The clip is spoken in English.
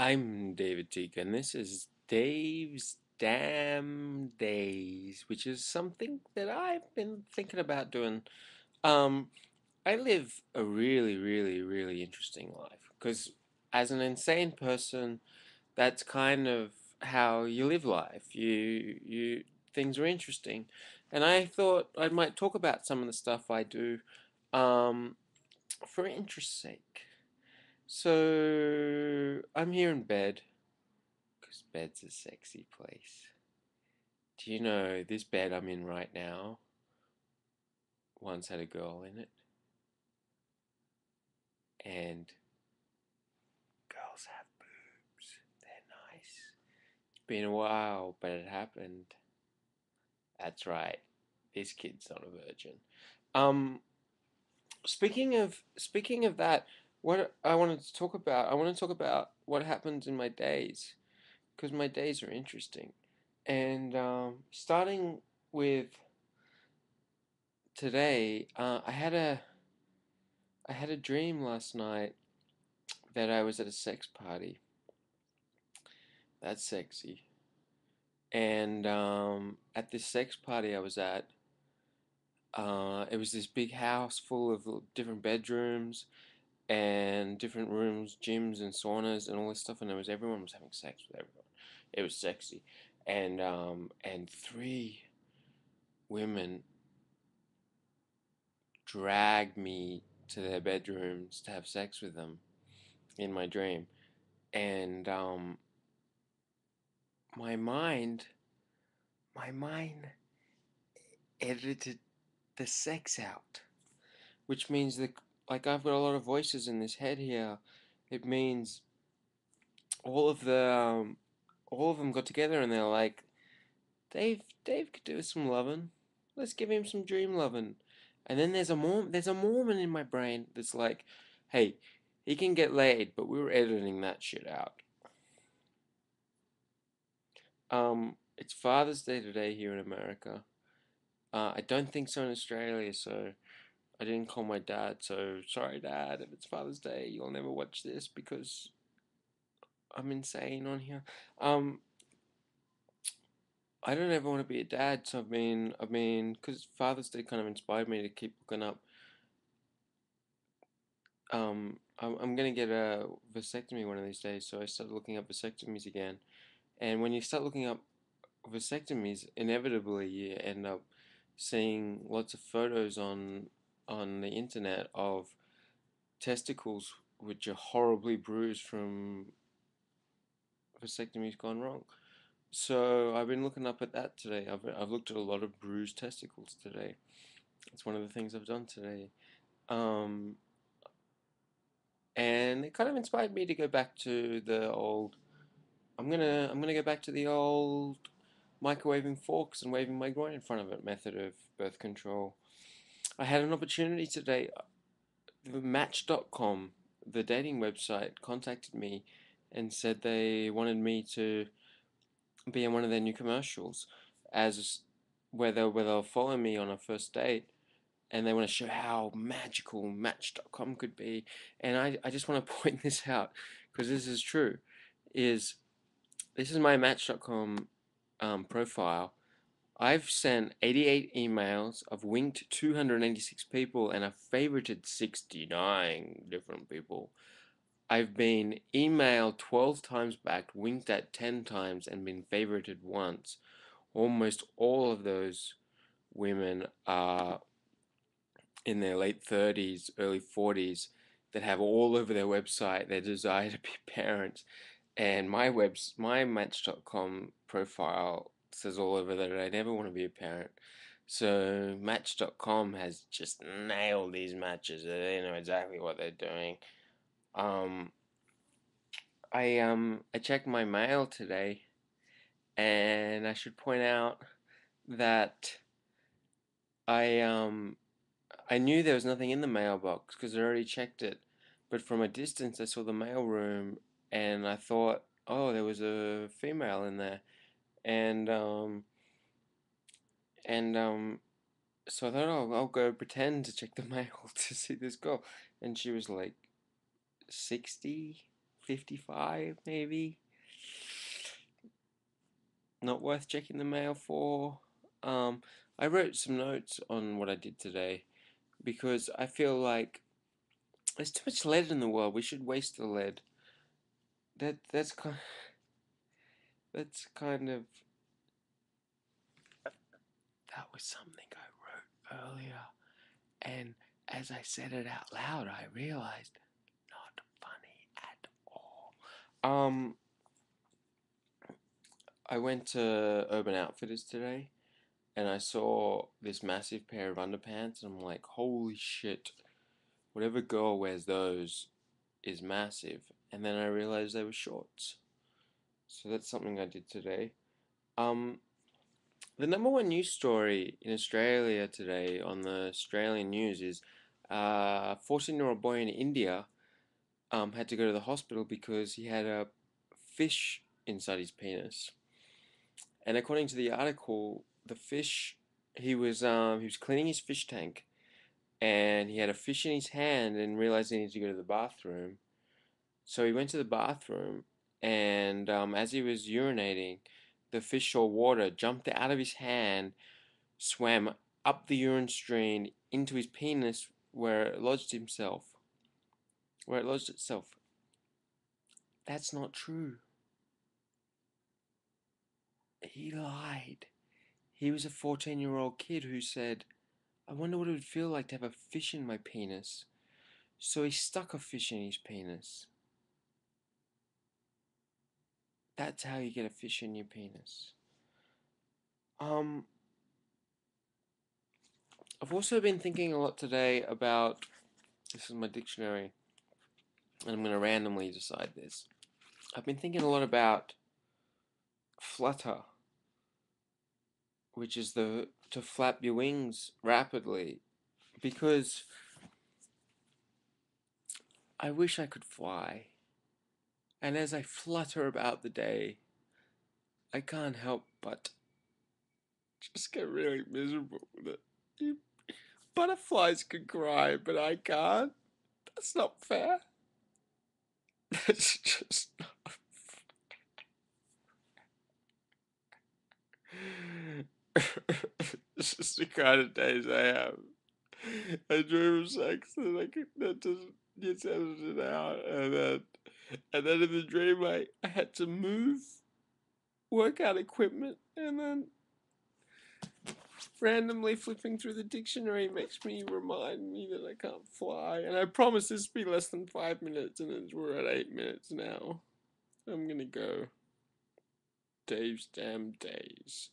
I'm David Tieck, and this is Dave's Damn Days, which is something that I've been thinking about doing. Um, I live a really, really, really interesting life because, as an insane person, that's kind of how you live life. You things are interesting, and I thought I might talk about some of the stuff I do, um, for interest's sake. So I'm here in bed. Because bed's a sexy place. Do you know this bed I'm in right now once had a girl in it? And girls have boobs. They're nice. It's been a while, but it happened. That's right. This kid's not a virgin. Um, speaking of that, what I wanted to talk about, I want to talk about what happens in my days, because my days are interesting. And starting with today, I had a dream last night that I was at a sex party. That's sexy. And at this sex party I was at, it was this big house full of different bedrooms and different rooms, gyms and saunas and all this stuff. And everyone was having sex with everyone. It was sexy, and three women dragged me to their bedrooms to have sex with them in my dream. And my mind my mind edited the sex out, which means that, like, I've got a lot of voices in this head here. It means all of the all of them got together and they're like, Dave could do some loving. Let's give him some dream loving. And then there's a Mormon in my brain that's like, hey, he can get laid, but we were editing that shit out. It's Father's Day today here in America. I don't think so in Australia, so I didn't call my dad, so sorry, Dad, if it's Father's Day, you'll never watch this because I'm insane on here. Um, I don't ever want to be a dad, so because Father's Day kind of inspired me to keep looking up. I'm gonna get a vasectomy one of these days, so I started looking up vasectomies again. And when you start looking up vasectomies, inevitably you end up seeing lots of photos on the internet of testicles which are horribly bruised from vasectomy's gone wrong. So I've been looking up at that today. I've looked at a lot of bruised testicles today. It's one of the things I've done today. Um, and it kind of inspired me to go back to the old. I'm gonna go back to the old microwaving forks and waving my groin in front of it method of birth control. I had an opportunity today. The Match.com, the dating website, contacted me and said they wanted me to be in one of their new commercials, as where they'll follow me on a first date, and they want to show how magical Match.com could be. And I just want to point this out because this is true. Is This is my Match.com profile. I've sent 88 emails. I've winked 286 people, and I've favorited 69 different people. I've been emailed 12 times back, winked at 10 times, and been favorited once. Almost all of those women are in their late 30s, early 40s, that have all over their website their desire to be parents. And my Match.com profile says all over that I never want to be a parent. So Match.com has just nailed these matches. They know exactly what they're doing. Um, I checked my mail today, and I should point out that I um I knew there was nothing in the mailbox because I already checked it. But from a distance, I saw the mailroom, and I thought, oh, there was a female in there, and and so I thought, oh, I'll go pretend to check the mail to see this girl, and she was like 60, 55 maybe. Not worth checking the mail for. I wrote some notes on what I did today because I feel like there's too much lead in the world. We should waste the lead. That's kind of that was something I wrote earlier, and as I said it out loud, I realized not funny at all. I went to Urban Outfitters today, and I saw this massive pair of underpants, and I'm like, holy shit! Whatever girl wears those is massive. And then I realized they were shorts. So that's something I did today. Um, the number one news story in Australia today on the Australian news is a 14-year-old boy in India had to go to the hospital because he had a fish inside his penis. And according to the article, the fish he was cleaning his fish tank and he had a fish in his hand and realized he needed to go to the bathroom. So he went to the bathroom, and as he was urinating, the fish saw water, jumped out of his hand, swam up the urine stream into his penis, where it lodged himself. Where it lodged itself. That's not true. He lied. He was a 14-year-old kid who said, I wonder what it would feel like to have a fish in my penis. So he stuck a fish in his penis. That's how you get a fish in your penis. Um, I've also been thinking a lot today about, this is my dictionary, and I'm going to randomly decide this. I've been thinking a lot about flutter, which is to flap your wings rapidly, because I wish I could fly. And as I flutter about the day, I can't help but just get really miserable with it. Butterflies can cry, but I can't. That's not fair. That's just not fair. It's just the kind of days I have. I dream of sex that doesn't get edited out, and then in the dream I had to move workout equipment, and then randomly flipping through the dictionary makes me remind me that I can't fly. And I promise this will be less than 5 minutes, and we're at 8 minutes now. I'm gonna go. Dave's damn days.